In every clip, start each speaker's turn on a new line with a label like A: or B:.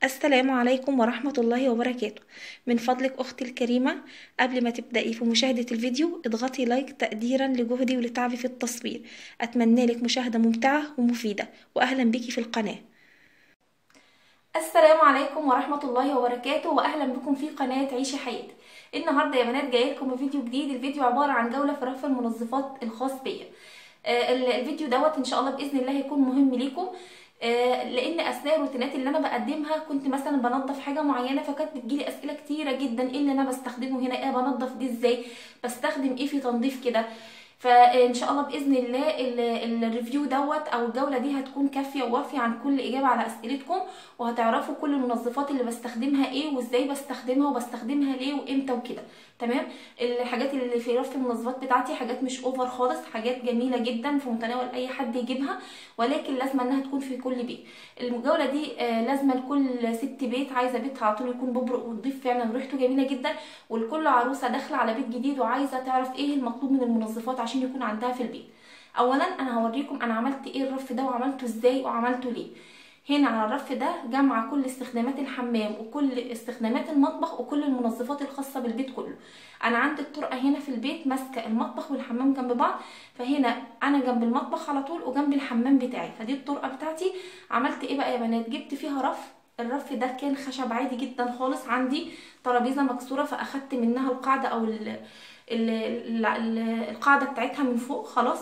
A: السلام عليكم ورحمة الله وبركاته. من فضلك أختي الكريمة، قبل ما تبدأي في مشاهدة الفيديو اضغطي لايك تقديرا لجهدي ولتعبي في التصوير. أتمنى لك مشاهدة ممتعة ومفيدة، وأهلا بك في القناة. السلام عليكم ورحمة الله وبركاته، وأهلا بكم في قناة عيشي حياتي. النهاردة يا بنات جاي لكم بفيديو جديد. الفيديو عبارة عن جولة في رف المنظفات الخاص بيا. الفيديو دوت إن شاء الله بإذن الله هيكون مهم ليكم، لان اثناء الروتينات اللي انا بقدمها كنت مثلا بنظف حاجه معينه، فكانت بتجيلي اسئله كتيره جدا: ايه اللي انا بستخدمه هنا، ايه بنظف دي ازاي، بستخدم ايه في تنظيف كده. فان شاء الله باذن الله الريفيو دوت او الجوله دي هتكون كافيه ووافيه عن كل اجابه على اسئلتكم، وهتعرفوا كل المنظفات اللي بستخدمها ايه وازاي بستخدمها وبستخدمها ليه وامتى وكده. تمام. الحاجات اللي في رف المنظفات بتاعتي حاجات مش اوفر خالص، حاجات جميله جدا في متناول اي حد يجيبها، ولكن لازم انها تكون في كل بيت. الجوله دي لازم لكل ست بيت عايزه بيتها على طول يكون ببرق ونضيف فعلا وريحته جميله جدا، ولكل عروسه داخله على بيت جديد وعايزه تعرف ايه المطلوب من المنظفات عشان يكون عندها في البيت. اولا انا هوريكم انا عملت ايه الرف ده وعملته ازاي وعملته ليه. هنا على الرف ده جمع كل استخدامات الحمام وكل استخدامات المطبخ وكل المنظفات الخاصه بالبيت كله. انا عندي الطرقه هنا في البيت ماسكه المطبخ والحمام جنب بعض، فهنا انا جنب المطبخ على طول وجنب الحمام بتاعي، فدي الطرقه بتاعتي. عملت ايه بقى يا بنات؟ جبت فيها رف. الرف ده كان خشب عادي جدا خالص، عندي ترابيزه مكسوره فاخدت منها القاعده او القاعده بتاعتها من فوق خلاص.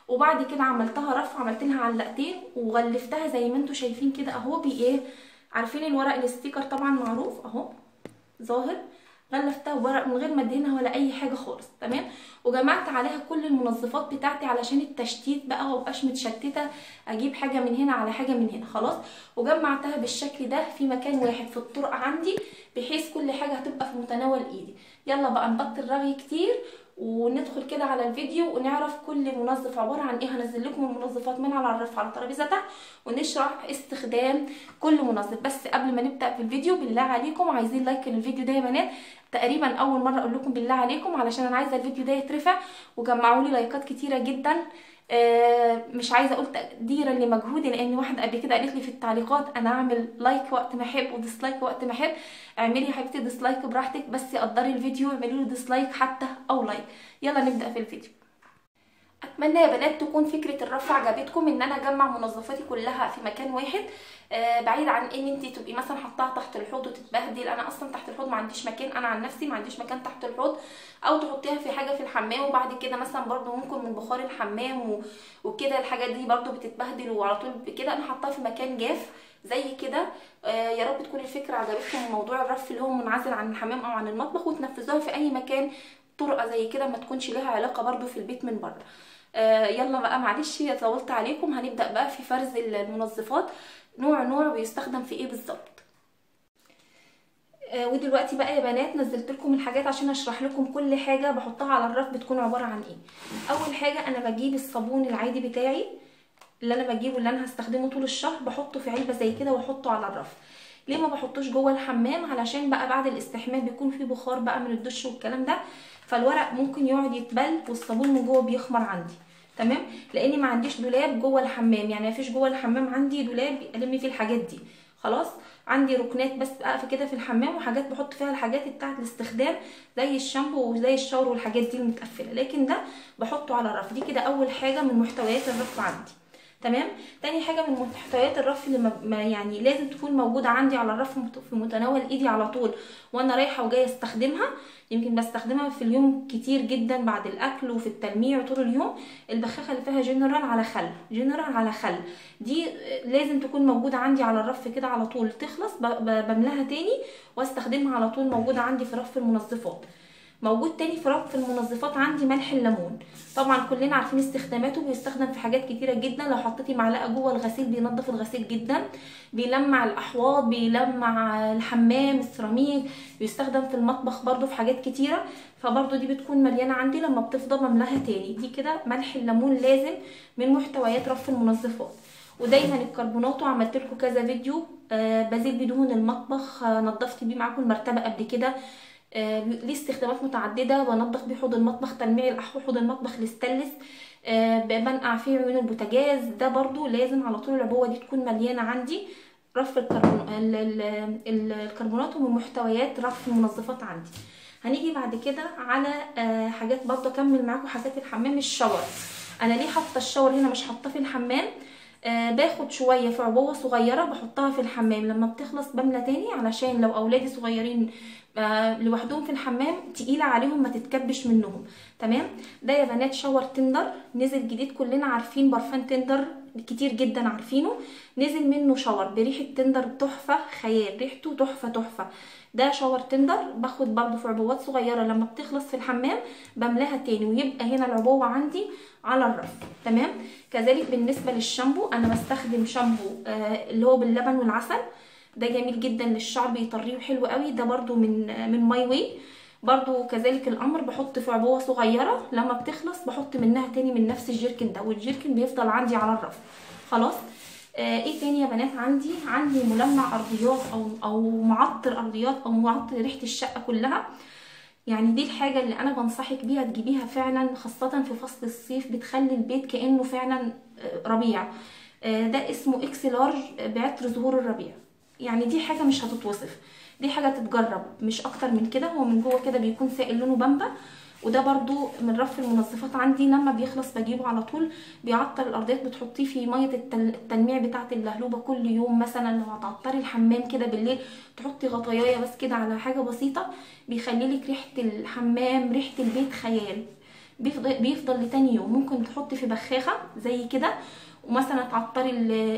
A: وبعد كده عملتها رف، عملت لها علقتين وغلفتها زي ما انتم شايفين كده اهو. بايه؟ عارفين الورق الاستيكر طبعا معروف اهو ظاهر. غلفتها بورق من غير ما ادهنها ولا اي حاجه خالص. تمام. وجمعت عليها كل المنظفات بتاعتي علشان التشتيت بقى ومبقاش متشتته اجيب حاجه من هنا على حاجه من هنا خلاص. وجمعتها بالشكل ده في مكان واحد في الطرقه عندي، بحيث كل حاجه هتبقى في متناول ايدي. يلا بقى نبطل رغي كتير وندخل كده على الفيديو ونعرف كل منظف عباره عن ايه. هنزل لكم المنظفات من على الرف على الترابيزه تحت ونشرح استخدام كل منظف. بس قبل ما نبدا في الفيديو بالله عليكم عايزين لايك للفيديو ده يا بنات. تقريبا اول مره اقول لكم بالله عليكم علشان انا عايزه الفيديو ده يترفع، وجمعوا لي لايكات كتيره جدا. مش عايزه اقول تقديرا لمجهودي، لان واحده قبل كده قالت لي في التعليقات انا اعمل لايك وقت ما احب وديسلايك وقت ما احب. اعملي يا حبيبتي ديسلايك براحتك، بس قدري الفيديو اعملي له ديسلايك حتى او لايك. يلا نبدا في الفيديو. اتمنى يا بنات تكون فكره الرفع عجبتكم، ان انا اجمع منظفاتي كلها في مكان واحد، بعيد عن ان انت تبقي مثلا حطاها تحت الحوض وتتبهدل. انا اصلا تحت الحوض ما عنديش مكان، انا عن نفسي ما عنديش مكان تحت الحوض. او تحطيها في حاجه في الحمام، وبعد كده مثلا برده ممكن من بخار الحمام وكده الحاجات دي برده بتتبهدل وعلى طول كده. انا حطاها في مكان جاف زي كده. يا رب تكون الفكره عجبتكم، موضوع الرف اللي هو منعزل عن الحمام او عن المطبخ، وتنفذوها في اي مكان. طرقه زي كده ما تكونش لها علاقه برده في البيت من بره. يلا بقى معلش طولت عليكم. هنبدأ بقى في فرز المنظفات نوع نوع ويستخدم في ايه بالظبط. ودلوقتي بقى يا بنات نزلت لكم الحاجات عشان اشرح لكم كل حاجة بحطها على الرف بتكون عبارة عن ايه. اول حاجة انا بجيب الصابون العادي بتاعي اللي انا بجيبه اللي انا هستخدمه طول الشهر، بحطه في علبة زي كده واحطه على الرف. ليه ما بحطوش جوه الحمام؟ علشان بقى بعد الاستحمام بيكون في بخار بقى من الدش والكلام ده، فالورق ممكن يقعد يتبل والصابون من جوه بيخمر عندي. تمام. لاني ما عنديش دولاب جوه الحمام، يعني ما فيش جوه الحمام عندي دولاب الم فيه الحاجات دي خلاص. عندي ركنات بس اقف كده في الحمام وحاجات بحط فيها الحاجات بتاعه الاستخدام زي الشامبو وزي الشاور والحاجات دي المتقفله، لكن ده بحطه على الرف. دي كده اول حاجه من محتويات الرف عندي. تمام. تاني حاجه من محتويات الرف اللي يعني لازم تكون موجوده عندي على الرف في متناول ايدي على طول وانا رايحه وجايه استخدمها. يمكن بستخدمها في اليوم كتير جدا بعد الاكل وفي التلميع طول اليوم. البخاخه اللي فيها جنرال على خل، جنرال على خل، دي لازم تكون موجوده عندي على الرف كده على طول. تخلص بملاها تاني واستخدمها على طول. موجوده عندي في رف المنظفات. موجود تاني في رف المنظفات عندي ملح الليمون. طبعا كلنا عارفين استخداماته، بيستخدم في حاجات كتيره جدا. لو حطيتي معلقه جوه الغسيل بينظف الغسيل جدا، بيلمع الاحواض، بيلمع الحمام السيراميك، بيستخدم في المطبخ برضو في حاجات كتيره. فبرضو دي بتكون مليانه عندي، لما بتفضى بملاها تاني. دي كده ملح الليمون لازم من محتويات رف المنظفات. ودايما الكربوناتو عملت لكم كذا فيديو. بزيل بدهون المطبخ، نظفت بيه معاكم المرتبه قبل كده. ليه استخدامات متعدده. بنضف بيه حوض المطبخ، تلميع الاحواض، حوض المطبخ الاستانلس، بنقع فيه عيون البوتاجاز. ده برضو لازم على طول العبوه دي تكون مليانه عندي رف الكربونات ومن محتويات رف المنظفات عندي. هنيجي بعد كده على حاجات برضه اكمل معاكم حاجات الحمام. الشاور، انا ليه حاطه الشاور هنا مش حاطاه في الحمام؟ باخد شويه في عبوه صغيره بحطها في الحمام، لما بتخلص بملى تاني علشان لو اولادي صغيرين لوحدهم في الحمام تقيله عليهم ما تتكبش منهم. تمام. ده يا بنات شاور تندر، نزل جديد، كلنا عارفين برفان تندر كتير جدا عارفينه، نزل منه شاور بريحه تندر تحفه خيال، ريحته تحفه تحفه. ده شاور تندر، باخد برضو في عبوات صغيره، لما بتخلص في الحمام بملاها تاني ويبقى هنا العبوه عندي على الرف. تمام. كذلك بالنسبه للشامبو، انا بستخدم شامبو اللي هو باللبن والعسل، ده جميل جدا للشعر بيطريه حلو قوي، ده برضو من ماي واي. برضو كذلك الامر، بحط في عبوه صغيره، لما بتخلص بحط منها تاني من نفس الجيركن ده، والجيركن بيفضل عندي على الرف. خلاص. ايه تاني يا بنات؟ عندي ملمع ارضيات او معطر ارضيات او معطر ريحه الشقه كلها. يعني دي الحاجه اللي انا بنصحك بيها تجيبيها فعلا، خاصه في فصل الصيف، بتخلي البيت كانه فعلا ربيع. ده اسمه اكس لارج بعطر زهور الربيع. يعني دي حاجه مش هتتوصف، دي حاجه تتجرب مش اكتر من كده. هو من جوه كده بيكون سائل لونه بامبا، وده برضو من رف المنظفات عندي، لما بيخلص بجيبه على طول. بيعطر الارضيات، بتحطيه في ميه التنميع بتاعه اللهلوبه كل يوم. مثلا لو هتعطري الحمام كده بالليل تحطي غطيايه بس كده على حاجه بسيطه، بيخلي لك ريحه الحمام ريحه البيت خيال. بيفضل لتاني يوم. ممكن تحطي في بخاخه زي كده، ومثلا تعطري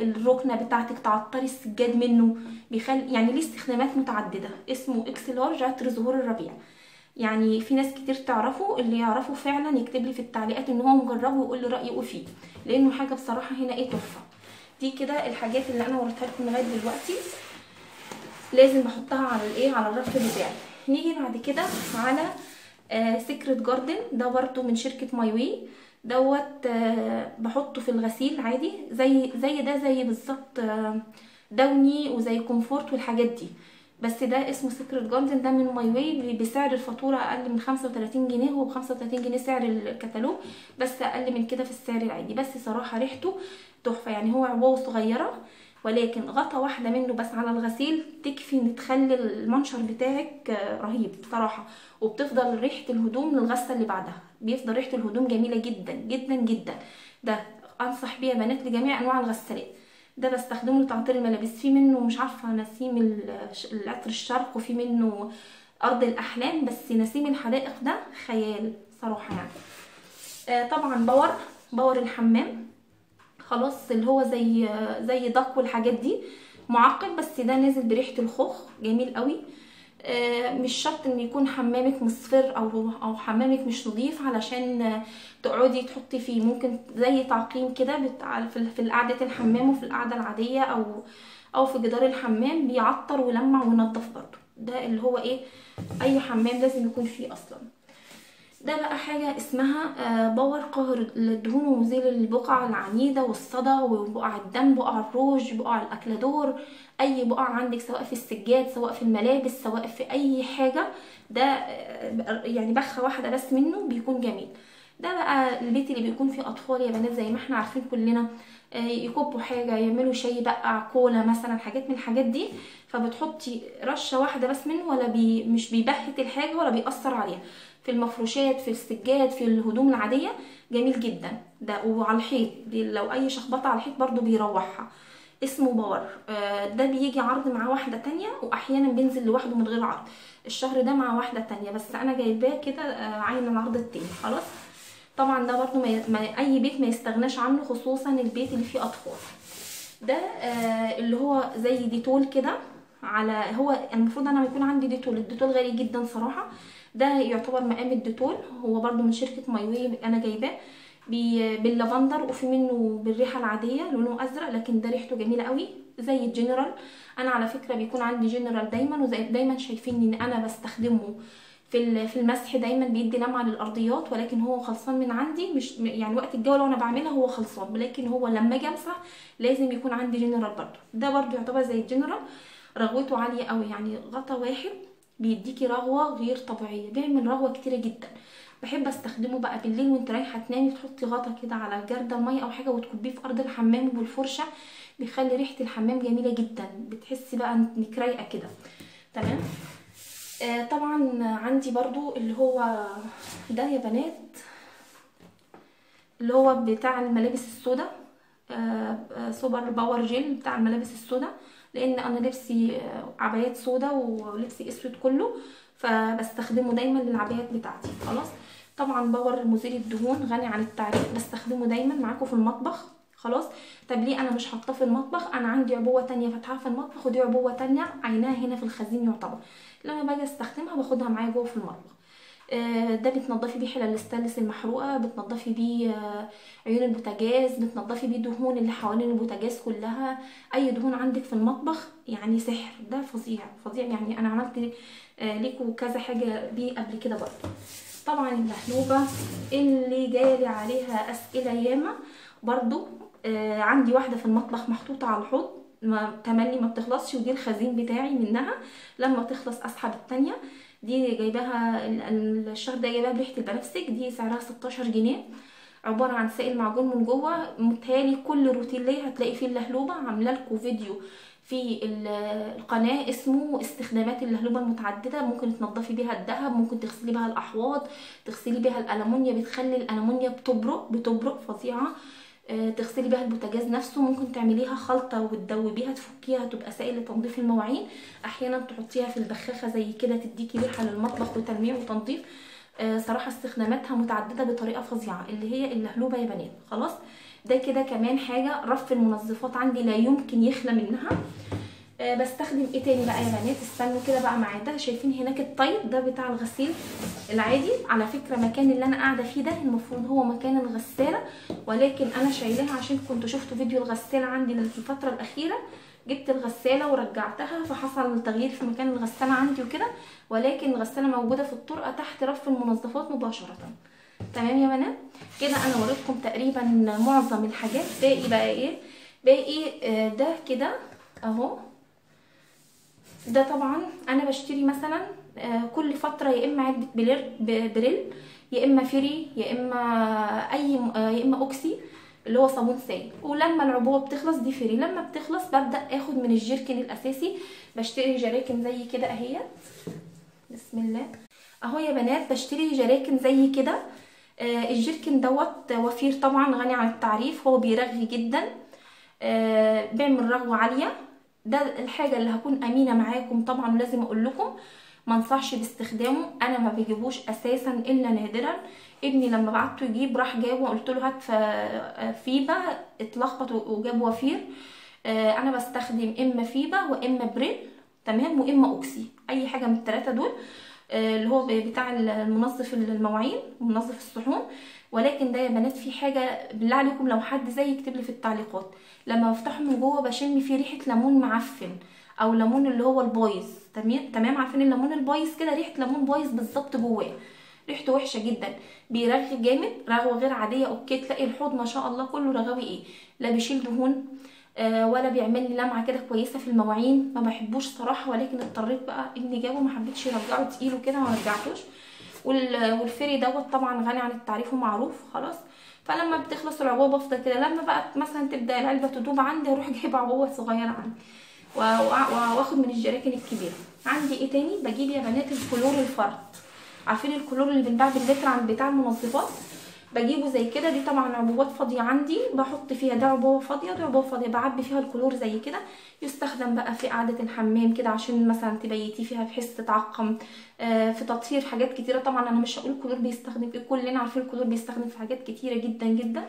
A: الركنه بتاعتك، تعطري السجاد منه، بيخلي يعني ليه استخدامات متعدده. اسمه اكس لارج عطر زهور الربيع. يعني في ناس كتير تعرفه، اللي يعرفه فعلا يكتب لي في التعليقات ان هو مجربه ويقول لي رايه فيه، لانه حاجه بصراحه هنا ايه تحفه. دي كده الحاجات اللي انا وريتها لكم لغايه دلوقتي لازم بحطها على الايه، على الرف بتاعي. نيجي بعد كده على سيكريت جاردن، ده برضو من شركه ماي واي. دوت بحطه في الغسيل عادي، زي ده زي بالظبط داوني وزي كومفورت والحاجات دي، بس ده اسمه سيكريت جاردن، ده من ماي واي، بسعر الفاتوره اقل من 35 جنيه. هو ب 35 جنيه سعر الكتالوج، بس اقل من كده في السعر العادي. بس صراحه ريحته تحفه. يعني هو عبوه صغيره، ولكن غطا واحده منه بس على الغسيل تكفي ان تخلي المنشر بتاعك رهيب صراحه. وبتفضل ريحه الهدوم للغسله اللي بعدها، بيفضل ريحه الهدوم جميله جدا جدا جدا. ده انصح بيه يا بنات لجميع انواع الغسالات. ده بستخدمه لتعطير الملابس. في منه مش عارفه نسيم العطر الشرق، وفي منه ارض الاحلام، بس نسيم الحدائق ده خيال صراحه يعني. طبعا باور الحمام، خلاص، اللي هو زي دق والحاجات دي، معقم، بس ده نازل بريحه الخوخ جميل قوي. مش شرط ان يكون حمامك مصفر او حمامك مش نظيف علشان تقعدي تحطي فيه. ممكن زي تعقيم كده في قعده الحمام وفي القعده العاديه او في جدار الحمام، بيعطر ويلمع وينضف برضو. ده اللي هو ايه، اي حمام لازم يكون فيه اصلا. ده بقى حاجة اسمها باور قاهر للدهون ومزيل البقع العنيدة والصدى وبقع الدم، بقع الروج، بقع الاكلادور، اي بقع عندك سواء في السجاد سواء في الملابس سواء في اي حاجة. ده يعني بخة واحدة بس منه بيكون جميل. ده بقى البيت اللي بيكون فيه اطفال يا بنات، زي ما احنا عارفين كلنا، يكبوا حاجة، يعملوا شاي بقع كولا مثلا، حاجات من الحاجات دي، فبتحطي رشة واحدة بس منه، ولا مش بيبهت الحاجة ولا بيأثر عليها. في المفروشات، في السجاد، في الهدوم العادية، جميل جدا ده. وعلى الحيط لو اي شخبطة على الحيط برضو بيروحها. اسمه باور. ده بيجي عرض مع واحدة تانية، واحيانا بينزل لوحده من غير عرض. الشهر ده مع واحدة تانية، بس انا جايباه كده عين العرض التاني. خلاص. طبعا ده برضو اي بيت ما يستغناش عنه، خصوصا البيت اللي فيه اطفال. ده اللي هو زي ديتول كده، على هو المفروض انا يكون عندي ديتول. الديتول غالي جدا صراحه، ده يعتبر مقام الديتول. هو برضو من شركه ماي واي، انا جايباه باللافندر، وفي منه بالريحه العاديه لونه ازرق، لكن ده ريحته جميله قوي زي الجنرال. انا على فكره بيكون عندي جنرال دايما، وزي دايما شايفين ان انا بستخدمه في المسح، دايما بيدي لمعه للارضيات، ولكن هو خلصان من عندي، مش يعني وقت الجوله وانا بعملها هو خلصان، لكن هو لما اجي امسح لازم يكون عندي جنرال برضو. ده برضو يعتبر زي الجنرال، رغوته عاليه قوي، يعني غطا واحد بيديكي رغوه غير طبيعيه، بيعمل رغوه كتيره جدا. بحب استخدمه بقى بالليل وانت رايحه تنامي، تحطي غطا كده على جردل ميه او حاجه وتكبيه في ارض الحمام وبالفرشه، بيخلي ريحه الحمام جميله جدا، بتحسي بقى انك رايقه كده. تمام. طبعا عندي برضو اللي هو ده يا بنات، اللي هو بتاع الملابس السوداء، سوبر باور جيل بتاع الملابس السوداء، لان انا لبسي عبايات سوداء ولبسي اسود كله، فبستخدمه دايما للعبايات بتاعتي. خلاص. طبعا باور مزيل الدهون غني عن التعريف، بستخدمه دايما معاكم في المطبخ. خلاص. طب ليه انا مش حاطاه في المطبخ؟ انا عندي عبوه تانية فاتحاها في المطبخ، ودي عبوه تانية عيناها هنا في الخزين يعتبر، لما باجي استخدمها باخدها معايا جوه في المطبخ. ده بتنضفي بيه حلل الستانلس المحروقه، بتنضفي بيه عيون البوتاجاز، بتنضفي بيه دهون اللي حوالين البوتاجاز كلها، اي دهون عندك في المطبخ، يعني سحر. ده فظيع فظيع يعني. انا عملت ليكوا كذا حاجه بيه قبل كده برضه. طبعا اللهلوبه اللي جالي عليها اسئله ياما برضه، عندي واحده في المطبخ محطوطه على الحوض تملي ما بتخلصش، ودي الخزين بتاعي منها، لما تخلص اسحب التانية. دي جايباها الشهر ده، جايباها بريحه البنفسج، دي سعرها 16 جنيه، عباره عن سائل معجون من جوه. متهيألي كل روتين ليا هتلاقي فيه اللهلوبه، عامله لكم فيديو في القناه اسمه استخدامات اللهلوبه المتعدده. ممكن تنضفي بيها الذهب، ممكن تغسلي بيها الاحواض، تغسلي بيها الالمونيا، بتخلي الالمونيا بتبرق فظيعه. تغسلي بيها البوتاجاز نفسه، ممكن تعمليها خلطه وتدوبيها تفكيها تبقى سائل لتنظيف المواعين. احيانا تحطيها في البخاخه زي كده تديكي ريحه للمطبخ وتلميع وتنظيف. صراحه استخداماتها متعدده بطريقه فظيعه، اللي هي اللهلوبه يا بنات. خلاص. ده كده كمان حاجه، رف المنظفات عندي لا يمكن يخلى منها. بستخدم ايه تاني بقى يا بنات؟ استنوا كده بقى معايا. ده شايفين هناك الطيب ده بتاع الغسيل العادي. على فكره المكان اللي انا قاعده فيه ده المفروض هو مكان الغساله، ولكن انا شايلاها عشان كنت شفت فيديو الغساله عندي في الفتره الاخيره، جبت الغساله ورجعتها، فحصل تغيير في مكان الغساله عندي وكده، ولكن الغساله موجوده في الطرقه تحت رف المنظفات مباشره. تمام يا بنات. كده انا وريتكم تقريبا معظم الحاجات. باقي بقى ايه؟ باقي ده كده اهو. ده طبعا انا بشتري مثلا كل فتره يا اما علبه بريل، يا اما فري، يا اما اوكسي اللي هو صابون سائل. ولما العبوه بتخلص دي فري، لما بتخلص ببدا اخد من الجيركن الاساسي. بشتري جراكن زي كده اهيت، بسم الله اهو يا بنات. بشتري جراكن زي كده. الجيركن دوت وفير طبعا غني عن التعريف، هو بيرغي جدا، بيعمل رغوه عاليه. ده الحاجه اللي هكون امينه معاكم طبعا، ولازم اقول لكم ما انصحش باستخدامه. انا ما بجيبوش اساسا الا نادرا. ابني لما بعته يجيب راح جابه، قلت له هات فيبا، اتلخبط وجاب وفير. انا بستخدم اما فيبا واما بريل، تمام، واما اوكسي، اي حاجه من الثلاثه دول، اللي هو بتاع المنظف المواعين ومنظف الصحون. ولكن ده يا بنات في حاجه بالله عليكم، لو حد زي يكتب لي في التعليقات، لما بفتحه من جوه بشم فيه ريحه ليمون معفن، او ليمون اللي هو البايظ. تمام. عارفين الليمون البايظ كده؟ ريحه ليمون بايظ بالظبط جواه، ريحته وحشه جدا، بيرغي جامد، رغوه غير عاديه. اوكي، تلاقي الحوض ما شاء الله كله رغوي، ايه، لا بيشيل دهون ولا بيعمل لي لمعه كده كويسه في المواعين. ما بحبوش صراحه، ولكن اضطريت بقى ابني جابه، ما حبيتش ارجعه تقيل وكده، ما رجعتوش. والفري دوت طبعا غني عن التعريف ومعروف. خلاص. فلما بتخلص العبوه بفضل كده، لما بقى مثلا تبدا العلبه تدوب عندي اروح جايبه عبوه صغيره عندي واخد من الجراكن الكبيره. عندي ايه تاني؟ بجيب يا بنات الكلور الفرد. عارفين الكلور اللي بنباع باللتر عند بتاع المنظفات؟ بجيبه زي كده. دي طبعا عبوات فاضيه عندي، بحط فيها، ده عبوه فاضيه دي عبوه فاضيه، بعبي فيها الكلور زي كده. يستخدم بقى في قعده الحمام كده، عشان مثلا تبيتي فيها بحيث تتعقم، في تطهير حاجات كتيره. طبعا انا مش هقول الكلور بيستخدم في، كلنا عارفين الكلور بيستخدم في حاجات كتيره جدا جدا.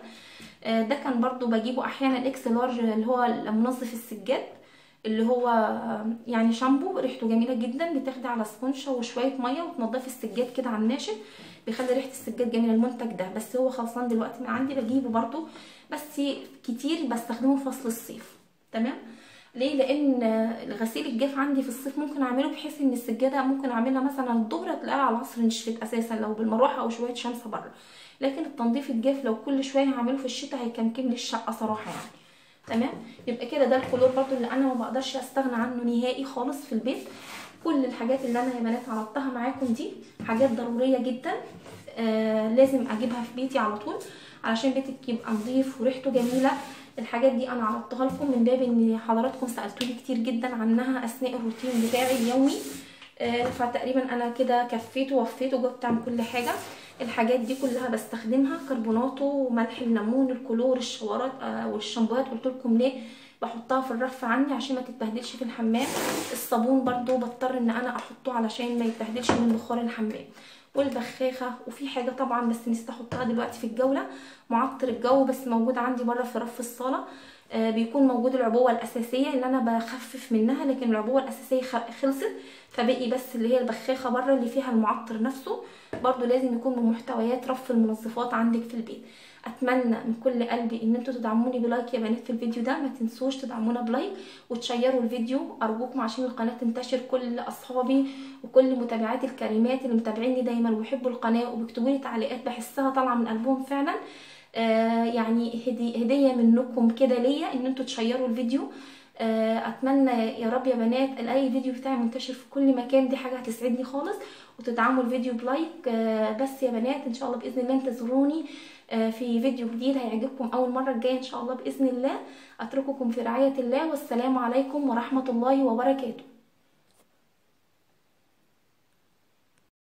A: ده كان برضو بجيبه احيانا اكس لارج، اللي هو منظف السجاد، اللي هو يعني شامبو ريحته جميله جدا، بتاخدي على سبونشه وشويه ميه وتنضفي السجاد كده على الناشف، بيخلي ريحه السجاد جميله. المنتج ده بس هو خلصان دلوقتي من عندي، بجيبه برضو بس كتير بستخدمه في فصل الصيف. تمام. ليه؟ لان الغسيل الجاف عندي في الصيف ممكن اعمله بحيث ان السجاده ممكن اعملها مثلا الظهر تلاقيها على العصر نشفت اساسا لو بالمروحه او شويه شمس بره. لكن التنظيف الجاف لو كل شويه هعمله في الشتاء هيكمكم لي الشقه صراحه يعني. تمام. يبقى كده ده الكلور برضو اللي انا ما بقدرش استغنى عنه نهائي خالص في البيت. كل الحاجات اللي انا يا بنات عرضتها معاكم دي حاجات ضروريه جدا، لازم اجيبها في بيتي على طول علشان بيتك يبقى نظيف وريحته جميله. الحاجات دي انا عرضتها لكم من باب ان حضراتكم سالتوني كتير جدا عنها اثناء الروتين بتاعي اليومي. فتقريبا انا كده كفيت ووفيت وجبت عن كل حاجه. الحاجات دي كلها بستخدمها، كربوناتو وملح الليمون الكلور الشوارات والشامبوهات قلت لكم ليه بحطها في الرف عندي عشان ما تتبهدلش في الحمام. الصابون برضو بضطر ان انا احطه علشان ما يتبهدلش من بخار الحمام. والبخاخه، وفي حاجه طبعا بس نسيت احطها دلوقتي في الجوله، معطر الجو، بس موجود عندي بره في رف الصاله. بيكون موجود العبوه الاساسيه اللي انا بخفف منها، لكن العبوه الاساسيه خلصت، فبقي بس اللي هي البخاخه بره اللي فيها المعطر نفسه. برضو لازم يكون من محتويات رف المنظفات عندك في البيت. اتمنى من كل قلبي ان انتوا تدعموني بلايك يا بنات في الفيديو ده، ما تنسوش تدعمونا بلايك وتشيروا الفيديو ارجوكم عشان القناه تنتشر. كل اصحابي وكل متابعاتي الكريمات اللي متابعيني دايما وبيحبوا القناه وبيكتبوا لي تعليقات بحسها طالعه من قلبهم فعلا، يعني هديه منكم كده ليا ان انتوا تشيروا الفيديو. اتمنى يا رب يا بنات الاقي فيديو بتاعي منتشر في كل مكان، دي حاجه هتسعدني خالص، وتدعموا الفيديو بلايك. بس يا بنات ان شاء الله باذن الله انتظروني في فيديو جديد هيعجبكم اول مره الجايه ان شاء الله باذن الله. اترككم في رعايه الله، والسلام عليكم ورحمه الله وبركاته.